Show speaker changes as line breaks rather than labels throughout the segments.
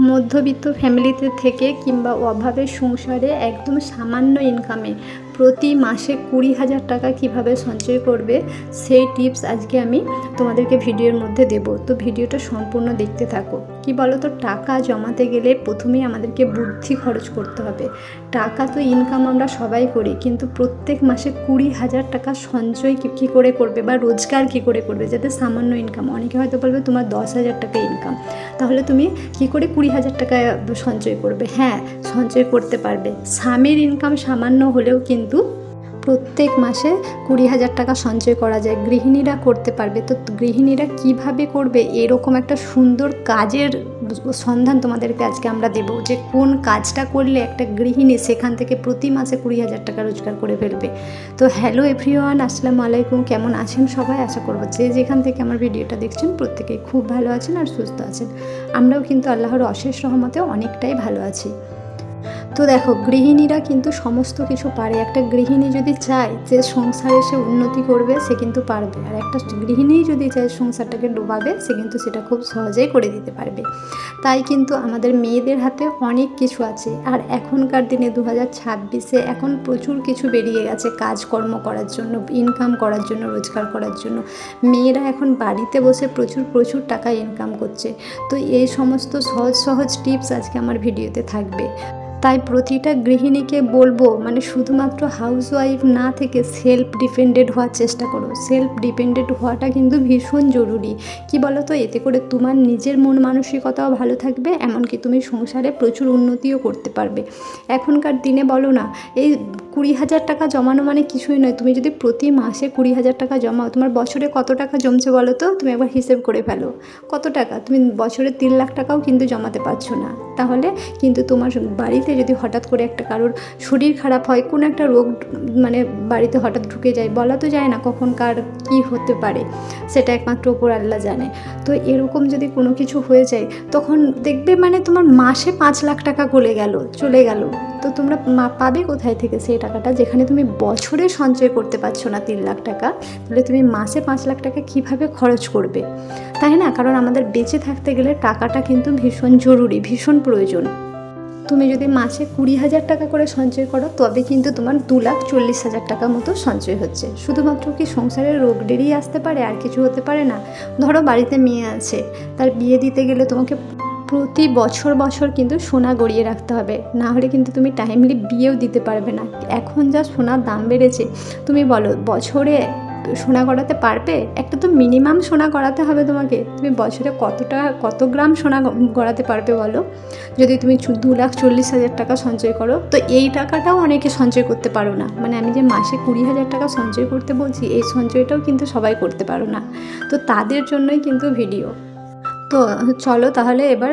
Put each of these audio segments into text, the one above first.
মধ্যবিত্ত ফ্যামিলিতে থেকে কিংবা অভাবের সংসারে একদম সামান্য ইনকামে প্রতি মাসে 20,000 টাকা কীভাবে সঞ্চয় করবে সেই টিপস আজকে আমি তোমাদেরকে ভিডিওর মধ্যে দেব। তো ভিডিওটা সম্পূর্ণ দেখতে থাকো। কি বলো তো, টাকা জমাতে গেলে প্রথমেই আমাদেরকে বুদ্ধি খরচ করতে হবে। টাকা তো ইনকাম আমরা সবাই করি, কিন্তু প্রত্যেক মাসে 20,000 টাকা সঞ্চয় কী করে করবে বা রোজগার কী করে করবে, যাতে সামান্য ইনকাম। অনেকে হয়তো বলবে তোমার 10,000 টাকা ইনকাম, তাহলে তুমি কী করে 20,000 টাকা সঞ্চয় করবে? হ্যাঁ, সঞ্চয় করতে পারবে। স্বামীর ইনকাম সামান্য হলেও কিন্তু প্রত্যেক মাসে 20,000 টাকা সঞ্চয় করা যায়, গৃহিণীরা করতে পারবে। তো গৃহিণীরা কিভাবে করবে, এরকম একটা সুন্দর কাজের সন্ধান তোমাদেরকে আজকে আমরা দেব, যে কোন কাজটা করলে একটা গৃহিণী সেখান থেকে প্রতি মাসে 20,000 টাকা রোজগার করে ফেলবে। তো হ্যালো এভরিওয়ান, আসসালামু আলাইকুম। কেমন আছেন সবাই? আশা করবো যে যেখান থেকে আমার ভিডিওটা দেখছেন প্রত্যেকেই খুব ভালো আছেন আর সুস্থ আছেন। আমরাও কিন্তু আল্লাহর অশেষ রহমতে অনেকটাই ভালো আছি। তো দেখো, গৃহিণীরা কিন্তু সমস্ত কিছু পারে। একটা গৃহিণী যদি চায় যে সংসারে সে উন্নতি করবে, সে কিন্তু পারবে। আর একটা গৃহিণী যদি চায় সংসারটাকে ডোবাবে, সে কিন্তু সেটা খুব সহজেই করে দিতে পারবে। তাই কিন্তু আমাদের মেয়েদের হাতে অনেক কিছু আছে। আর এখনকার দিনে 2026-এ এখন প্রচুর কিছু বেরিয়ে গেছে কাজকর্ম করার জন্য, ইনকাম করার জন্য, রোজগার করার জন্য। মেয়েরা এখন বাড়িতে বসে প্রচুর টাকা ইনকাম করছে। তো এই সমস্ত সহজ টিপস আজকে আমার ভিডিওতে থাকবে। তাই প্রতিটা গৃহিণীকে বলবো, মানে শুধুমাত্র হাউসওয়াইফ না থেকে সেলফ ডিপেন্ডেন্ট হওয়ার চেষ্টা করো। সেলফ ডিপেন্ডেন্ট হওয়াটা কিন্তু ভীষণ জরুরি। কি বলো তো, এতে করে তোমার নিজের মন মানসিকতাও ভালো থাকবে, এমনকি তুমি সংসারে প্রচুর উন্নতিও করতে পারবে। এখনকার দিনে বলো না, এই 20,000 টাকা জমানো মানে কিছুই নয়। তুমি যদি প্রতি মাসে 20,000 টাকা জমাও, তোমার বছরে কত টাকা জমছে বলো তো? তুমি একবার হিসেব করে ফেলো কত টাকা। তুমি বছরে 3 লাখ টাকাও কিন্তু জমাতে পারছো না। তাহলে কিন্তু তোমার বাড়িতে যদি হঠাৎ করে একটা কারোর শরীর খারাপ হয়, কোনো একটা রোগ মানে বাড়িতে হঠাৎ ঢুকে যায়, বলা তো যায় না কখন কার কী হতে পারে, সেটা একমাত্র ওপর আল্লাহ জানে। তো এরকম যদি কোনো কিছু হয়ে যায়, তখন দেখবে মানে তোমার মাসে 5 লাখ টাকা চলে গেল। তো তোমরা পাবে কোথায় থেকে সেই টাকাটা, যেখানে তুমি বছরে সঞ্চয় করতে পারছো না 3 লাখ টাকা? তাহলে তুমি মাসে 5 লাখ টাকা কীভাবে খরচ করবে, তাই না? কারণ আমাদের বেঁচে থাকতে গেলে টাকাটা কিন্তু ভীষণ জরুরি, ভীষণ প্রয়োজন। তুমি যদি মাসে 20,000 টাকা করে সঞ্চয় করো, তবে কিন্তু তোমার 2,40,000 টাকা মতো সঞ্চয় হচ্ছে। শুধুমাত্র কি সংসারের রোগ ডেরিয়ে আসতে পারে, আর কিছু হতে পারে না? ধরো বাড়িতে মেয়ে আছে, তার বিয়ে দিতে গেলে তোমাকে প্রতি বছর কিন্তু সোনা গড়িয়ে রাখতে হবে, না হলে কিন্তু তুমি টাইমলি বিয়েও দিতে পারবে না। এখন যা সোনার দাম বেড়েছে, তুমি বলো বছরে সোনা গড়াতে পারবে? একটা তো মিনিমাম সোনা গড়াতে হবে তোমাকে। তুমি বছরে কত গ্রাম সোনা গড়াতে পারবে বলো? যদি তুমি 2,40,000 টাকা সঞ্চয় করো, তো এই টাকাটাও অনেকে সঞ্চয় করতে পারো না। মানে আমি যে মাসে 20,000 টাকা সঞ্চয় করতে বলছি, এই সঞ্চয়টাও কিন্তু সবাই করতে পারো না। তো তাদের জন্যই কিন্তু ভিডিও। তো চলো তাহলে এবার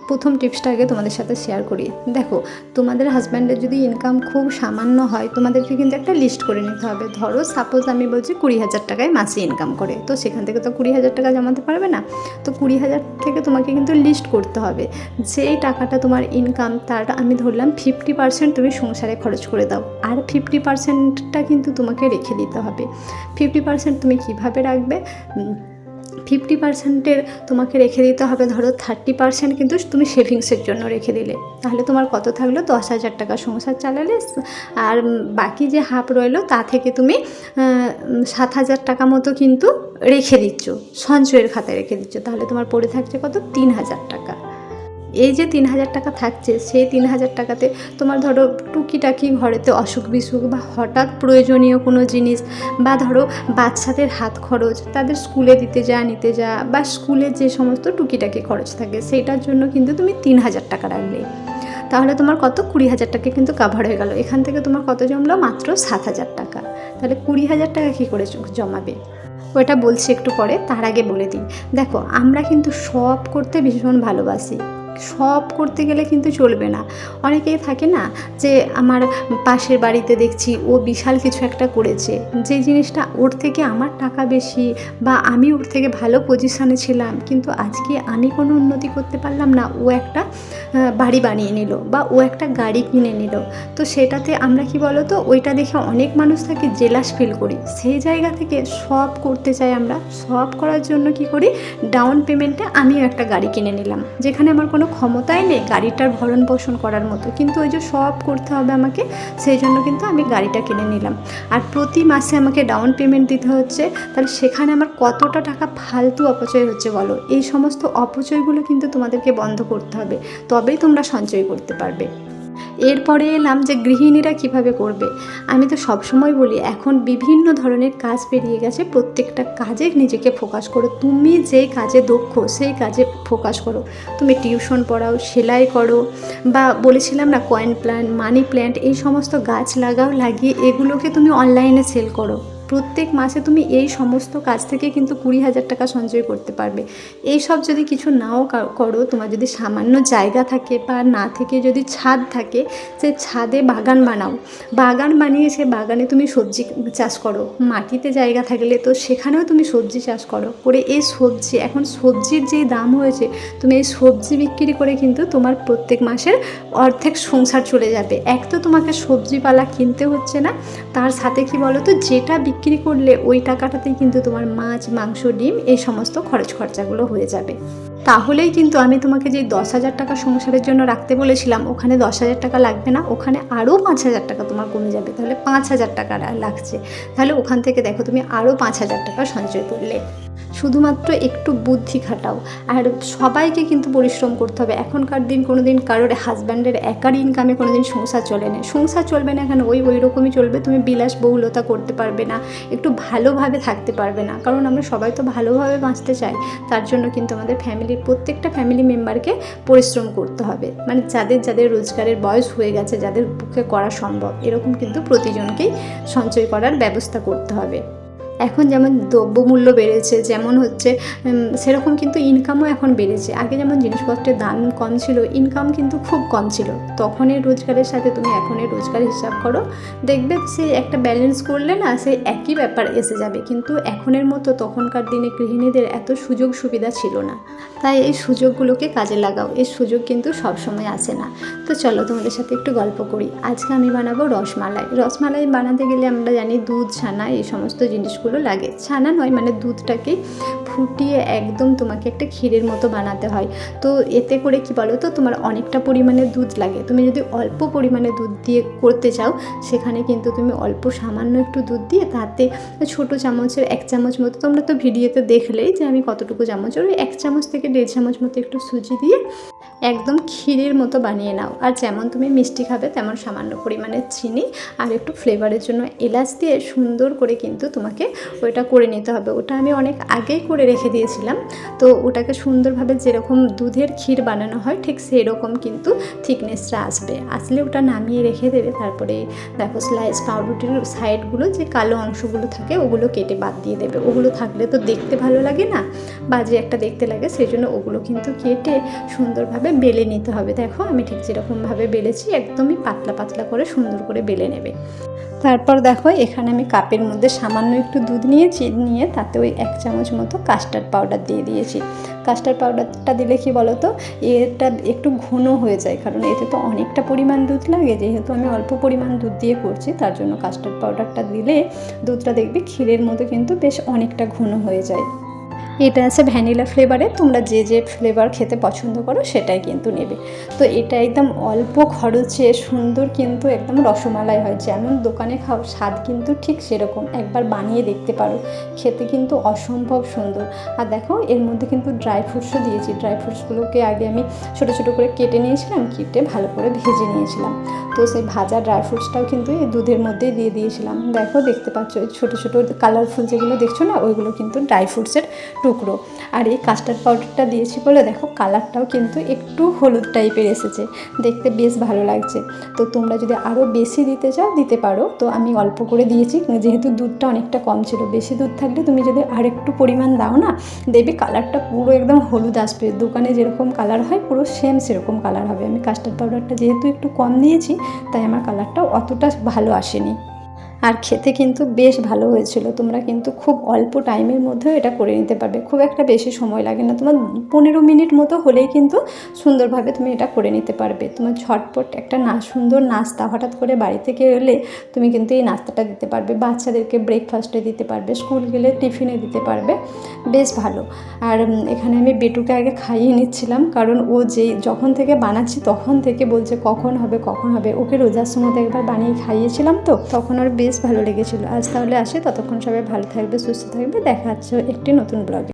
প্রথম টিপসটা আগে তোমাদের সাথে শেয়ার করি। দেখো, তোমাদের হাজব্যান্ডের যদি ইনকাম খুব সামান্য হয়, তোমাদেরকে কিন্তু একটা লিস্ট করে নিতে হবে। ধরো সাপোজ আমি বলছি 20,000 টাকায় মাসে ইনকাম করে, তো সেখান থেকে তো 20,000 টাকা জমাতে পারবে না। তো 20,000 থেকে তোমাকে কিন্তু লিস্ট করতে হবে, যেই টাকাটা তোমার ইনকাম তার আমি ধরলাম 50% তুমি সংসারে খরচ করে দাও, আর 50%টা কিন্তু তোমাকে রেখে দিতে হবে। 50% তুমি কিভাবে রাখবে? 50%-এর তোমাকে রেখে দিতে হবে। ধরো 30% কিন্তু তুমি সেভিংসের জন্য রেখে দিলে, তাহলে তোমার কত থাকলো? 10,000 টাকা সংসার চালালে। আর বাকি যে হাফ রইলো, তা থেকে তুমি 7,000 টাকা মতো কিন্তু রেখে দিচ্ছ, সঞ্চয়ের খাতায় রেখে দিচ্ছ। তাহলে তোমার পড়ে থাকছে কত? 3,000 টাকা। এই যে 3,000 টাকা থাকছে, সেই 3,000 টাকাতে তোমার ধরো টুকিটাকি ঘরেতে অসুখ বিসুখ বা হঠাৎ প্রয়োজনীয় কোনো জিনিস, বা ধরো বাচ্চাদের হাত খরচ, তাদের স্কুলে নিতে যা বা স্কুলে যে সমস্ত টুকিটাকি খরচ থাকে, সেইটার জন্য কিন্তু তুমি 3,000 টাকা রাখলে। তাহলে তোমার কত? 20,000 টাকা কিন্তু কাভার হয়ে গেল। এখান থেকে তোমার কত জমলো? মাত্র 7,000 টাকা। তাহলে 20,000 টাকা কী করে জমাবে ওটা বলছি একটু পরে। তার আগে বলে দিই, দেখো আমরা কিন্তু সব করতে ভীষণ ভালোবাসি, সব করতে গেলে কিন্তু চলবে না। অনেকেই থাকে না যে আমার পাশের বাড়িতে দেখছি ও বিশাল কিছু একটা করেছে, যে জিনিসটা ওর থেকে আমার টাকা বেশি বা আমি ওর থেকে ভালো পজিশানে ছিলাম, কিন্তু আজকে আমি কোনো উন্নতি করতে পারলাম না, ও একটা বাড়ি বানিয়ে নিল বা ও একটা গাড়ি কিনে নিল। তো সেটাতে আমরা কি বলো তো, ওইটা দেখে অনেক মানুষ থাকে জেলাস ফিল করি। সেই জায়গা থেকে সব করতে চাই আমরা। সব করার জন্য কি করি? ডাউন পেমেন্টে আমিও একটা গাড়ি কিনে নিলাম, যেখানে আমার কোনো কোনো ক্ষমতাই নেই গাড়িটার ভরণ পোষণ করার মতো, কিন্তু ওই যে সব করতে হবে আমাকে, সেই জন্য কিন্তু আমি গাড়িটা কিনে নিলাম। আর প্রতি মাসে আমাকে ডাউন পেমেন্ট দিতে হচ্ছে, তাহলে সেখানে আমার কতটা টাকা ফালতু অপচয় হচ্ছে বলো। এই সমস্ত অপচয়গুলো কিন্তু তোমাদেরকে বন্ধ করতে হবে, তবেই তোমরা সঞ্চয় করতে পারবে। এরপরে এলাম যে গৃহিণীরা কিভাবে করবে। আমি তো সবসময় বলি এখন বিভিন্ন ধরনের কাজ বেরিয়ে গেছে, প্রত্যেকটা কাজে নিজেকে ফোকাস করো। তুমি যেই কাজে দক্ষ সেই কাজে ফোকাস করো। তুমি টিউশন পড়াও, সেলাই করো, বা বলেছিলাম না কয়েন প্ল্যান্ট, মানি প্ল্যান্ট, এই সমস্ত গাছ লাগাও, লাগিয়ে এগুলোকে তুমি অনলাইনে সেল করো। প্রত্যেক মাসে তুমি এই সমস্ত কাজ থেকে কিন্তু 20,000 টাকা সঞ্চয় করতে পারবে। এই সব যদি কিছু নাও করো, তোমার যদি সামান্য জায়গা থাকে বা না থেকে যদি ছাদ থাকে, সে ছাদে বাগান বানাও, বাগান বানিয়ে সে বাগানে তুমি সবজি চাষ করো। মাটিতে জায়গা থাকলে তো সেখানেও তুমি সবজি চাষ করো, করে এই সবজি, এখন সবজির যেই দাম হয়েছে, তুমি এই সবজি বিক্রি করে কিন্তু তোমার প্রত্যেক মাসের অর্ধেক সংসার চলে যাবে। এক তো তোমাকে সবজিপালা কিনতে হচ্ছে না, তার সাথে কি বলো তো, যেটা বিক্রি করলে ওই টাকাটাতেই কিন্তু তোমার মাছ, মাংস, ডিম এই সমস্ত খরচ খরচাগুলো হয়ে যাবে। তাহলেই কিন্তু আমি তোমাকে যে 10,000 টাকা সংসারের জন্য রাখতে বলেছিলাম, ওখানে 10,000 টাকা লাগবে না, ওখানে আরও 5,000 টাকা তোমার কমে যাবে, তাহলে 5,000 টাকা লাগছে। তাহলে ওখান থেকে দেখো তুমি আরও 5,000 টাকা সঞ্চয় করলে। শুধুমাত্র একটু বুদ্ধি খাটাও, আর সবাইকে কিন্তু পরিশ্রম করতে হবে। এখনকার দিন কোনো দিন কারোর হাজব্যান্ডের একার ইনকামে কোনো দিন সংসার চলে না, সংসার চলবে না, এখানে ওই রকমই চলবে। তুমি বিলাসবহুলতা করতে পারবে না, একটু ভালোভাবে থাকতে পারবে না, কারণ আমরা সবাই তো ভালোভাবে বাঁচতে চাই। তার জন্য কিন্তু আমাদের ফ্যামিলির প্রত্যেকটা ফ্যামিলি মেম্বারকে পরিশ্রম করতে হবে, মানে যাদের রোজগারের বয়স হয়ে গেছে, যাদের পক্ষে করা সম্ভব, এরকম কিন্তু প্রতিজনকেই সঞ্চয় করার ব্যবস্থা করতে হবে। এখন যেমন দ্রব্যমূল্য বেড়েছে, যেমন হচ্ছে সেরকম কিন্তু ইনকামও এখন বেড়েছে। আগে যেমন জিনিসপত্রের দাম কম ছিল, ইনকাম কিন্তু খুব কম ছিল। তখনের রোজগারের সাথে তুমি এখনের রোজগার হিসাব করো, দেখবে সেই একটা ব্যালেন্স করলে না, সেই একই ব্যাপার এসে যাবে। কিন্তু এখনের মতো তখনকার দিনে গৃহিণীদের এত সুযোগ সুবিধা ছিল না, তাই এই সুযোগগুলোকে কাজে লাগাও। এই সুযোগ কিন্তু সবসময় আসে না। তো চলো তোমাদের সাথে একটু গল্প করি। আজকে আমি বানাবো রসমালাই। রসমালাই বানাতে গেলে আমরা জানি দুধ, ছানা, এই সমস্ত জিনিসগুলো লাগে। ছানা নয়, মানে দুধটাকে ফুটিয়ে একদম তোমাকে একটা ক্ষীরের মতো বানাতে হয়। তো এতে করে কি বলো তো, তোমার অনেকটা পরিমাণে দুধ লাগে। তুমি যদি অল্প পরিমাণে দুধ দিয়ে করতে চাও, সেখানে কিন্তু তুমি অল্প সামান্য একটু দুধ দিয়ে তাতে ছোটো চামচের 1 চামচ মতো, তোমরা তো ভিডিওতে দেখলেই যে আমি কতটুকু চামচ, ওই 1 চামচ থেকে 1.5 চামচ মতো একটু সুজি দিয়ে একদম ক্ষীরের মতো বানিয়ে নাও। আর যেমন তুমি মিষ্টি খাবে তেমন সামান্য পরিমাণে চিনি আর একটু ফ্লেভারের জন্য এলাচ দিয়ে সুন্দর করে কিন্তু তোমাকে ওইটা করে নিতে হবে। ওটা আমি অনেক আগেই করে রেখে দিয়েছিলাম। তো ওটাকে সুন্দরভাবে যেরকম দুধের ক্ষীর বানানো হয় ঠিক সেই রকম কিন্তু থিকনেসটা আসলে ওটা নামিয়ে রেখে দেবে। তারপরে দেখো স্লাইস পাউরুটির সাইডগুলো যে কালো অংশগুলো থাকে ওগুলো কেটে বাদ দিয়ে দেবে। ওগুলো থাকলে তো দেখতে ভালো লাগে না, বাজে একটা দেখতে লাগে, সেই জন্য ওগুলো কিন্তু কেটে সুন্দরভাবে বেলে নিতে হবে। দেখো আমি ঠিক যেরকমভাবে বেলেছি, একদমই পাতলা পাতলা করে সুন্দর করে বেলে নেবে। তারপর দেখো এখানে আমি কাপের মধ্যে সামান্য একটু দুধ নিয়ে তাতে ওই 1 চামচ মতো কাস্টার্ড পাউডার দিয়ে দিয়েছি। কাস্টার্ড পাউডারটা দিলে কি বলো তো, এটা একটু ঘন হয়ে যায়, কারণ এতে তো অনেকটা পরিমাণ দুধ লাগে। যেহেতু আমি অল্প পরিমাণ দুধ দিয়ে করছি, তার জন্য কাস্টার্ড পাউডারটা দিলে দুধটা দেখবে ক্ষীরের মতো কিন্তু বেশ অনেকটা ঘন হয়ে যায়। এটা আছে ভ্যানিলা ফ্লেভারে, তোমরা যে ফ্লেভার খেতে পছন্দ করো সেটাই কিন্তু নেবে। তো এটা একদম অল্প খরচে সুন্দর কিন্তু একদম রসমালাই হয়, যেমন দোকানে খাও স্বাদ কিন্তু ঠিক সেরকম। একবার বানিয়ে দেখতে পারো, খেতে কিন্তু অসম্ভব সুন্দর। আর দেখো এর মধ্যে কিন্তু ড্রাই ফ্রুটসও দিয়েছি। ড্রাই ফ্রুটসগুলোকে আগে আমি ছোটো ছোটো করে কেটে নিয়েছিলাম, কেটে ভালো করে ভেজে নিয়েছিলাম। তো সেই ভাজা ড্রাই ফ্রুটসটাও কিন্তু এই দুধের মধ্যেই দিয়ে দিয়েছিলাম। দেখো দেখতে পাচ্ছ ছোটো ছোটো কালারফুল যেগুলো দেখছো না, ওইগুলো কিন্তু ড্রাই ফ্রুটসের টুকরো। আর এই কাস্টার্ড পাউডারটা দিয়েছি বলে দেখো কালারটাও কিন্তু একটু হলুদ টাইপের এসেছে, দেখতে বেশ ভালো লাগছে। তো তোমরা যদি আরও বেশি দিতে চাও দিতে পারো, তো আমি অল্প করে দিয়েছি যেহেতু দুধটা অনেকটা কম ছিল। বেশি দুধ থাকলে তুমি যদি আরেকটু পরিমাণ দাও না, দেখবে কালারটা পুরো একদম হলুদ আসবে, দোকানে যেরকম কালার হয় পুরো সেম সেরকম কালার হবে। আমি কাস্টার্ড পাউডারটা যেহেতু একটু কম দিয়েছি, তাই আমার কালারটা অতটা ভালো আসেনি। আর খেতে কিন্তু বেশ ভালো হয়েছিল। তোমরা কিন্তু খুব অল্প টাইমের মধ্যেও এটা করে নিতে পারবে, খুব একটা বেশি সময় লাগে না, তোমার 15 মিনিট মতো হলেই কিন্তু সুন্দরভাবে তুমি এটা করে নিতে পারবে। তোমার ঝটপট একটা সুন্দর নাস্তা, হঠাৎ করে বাড়ি থেকে এলে তুমি কিন্তু এই নাস্তাটা দিতে পারবে, বাচ্চাদেরকে ব্রেকফাস্টে দিতে পারবে, স্কুল গেলে টিফিনে দিতে পারবে, বেশ ভালো। আর এখানে আমি বেটুকে আগে খাইয়ে নিচ্ছিলাম, কারণ ও যখন থেকে বানাচ্ছি তখন থেকে বলছে কখন হবে কখন হবে। ওকে রোজার সময় একবার বানিয়ে খাইয়েছিলাম তো, তখন ওর বেশ ভালো লেগেছিলো। আজ তাহলে আসি, ততক্ষণ সবাই ভালো থাকবে, সুস্থ থাকবে, দেখা হচ্ছে একটি নতুন ব্লগে।